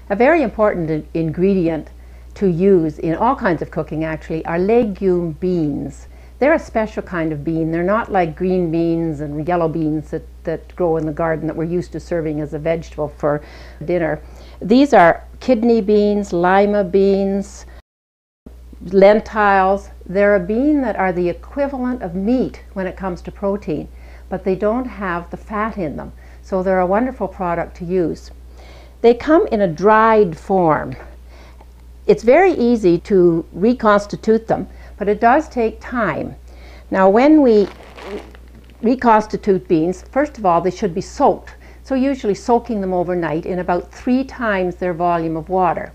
A very important ingredient to use in all kinds of cooking actually are legume beans. They're a special kind of bean. They're not like green beans and yellow beans that grow in the garden that we're used to serving as a vegetable for dinner. These are kidney beans, lima beans, lentils. They're a bean that are the equivalent of meat when it comes to protein, but they don't have the fat in them. So they're a wonderful product to use. They come in a dried form. It's very easy to reconstitute them, but it does take time. Now when we reconstitute beans, first of all, they should be soaked. So usually soaking them overnight in about 3 times their volume of water.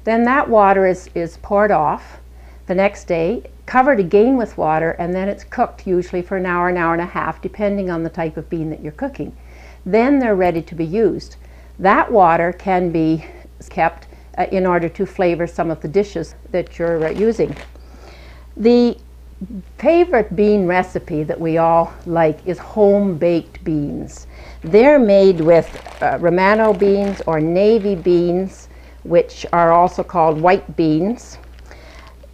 Then that water is poured off the next day, covered again with water, and then it's cooked usually for an hour and a half, depending on the type of bean that you're cooking. Then they're ready to be used. That water can be kept in order to flavor some of the dishes that you're using. The favorite bean recipe that we all like is home-baked beans. They're made with Romano beans or navy beans, which are also called white beans.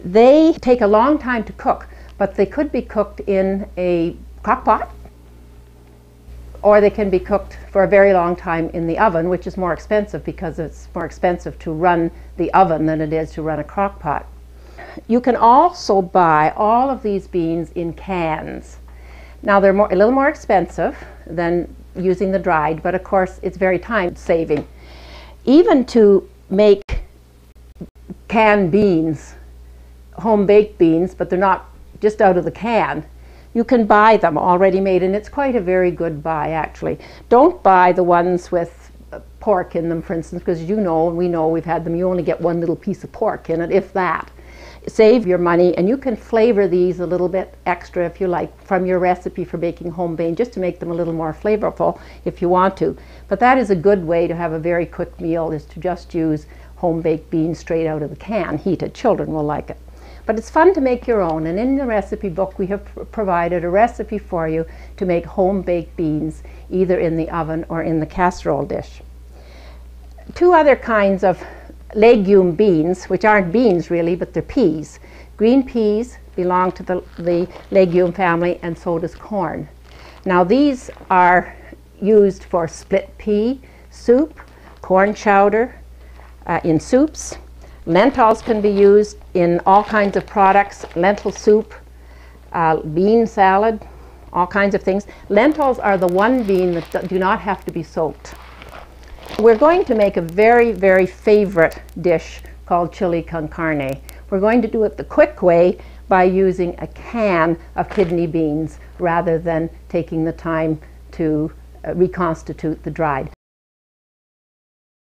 They take a long time to cook, but they could be cooked in a crock pot, or they can be cooked for a very long time in the oven, which is more expensive because it's more expensive to run the oven than it is to run a crock pot. You can also buy all of these beans in cans. Now they're a little more expensive than using the dried, but of course it's very time saving. Even to make canned beans, home-baked beans, but they're not just out of the can, you can buy them already made, and it's quite a very good buy actually. Don't buy the ones with pork in them, for instance, because you know, and we know, we've had them, you only get one little piece of pork in it, if that. Save your money, and you can flavor these a little bit extra if you like from your recipe for baking home beans, just to make them a little more flavorful if you want to. But that is a good way to have a very quick meal, is to just use home-baked beans straight out of the can, heated. Children will like it. But it's fun to make your own, and in the recipe book we have provided a recipe for you to make home-baked beans, either in the oven or in the casserole dish. 2 other kinds of legume beans, which aren't beans really, but they're peas. Green peas belong to the legume family, and so does corn. Now these are used for split pea soup, corn chowder, in soups. Lentils can be used in all kinds of products, lentil soup, bean salad, all kinds of things. Lentils are the one bean that do not have to be soaked. We're going to make a very, very favorite dish called chili con carne. We're going to do it the quick way by using a can of kidney beans rather than taking the time to reconstitute the dried.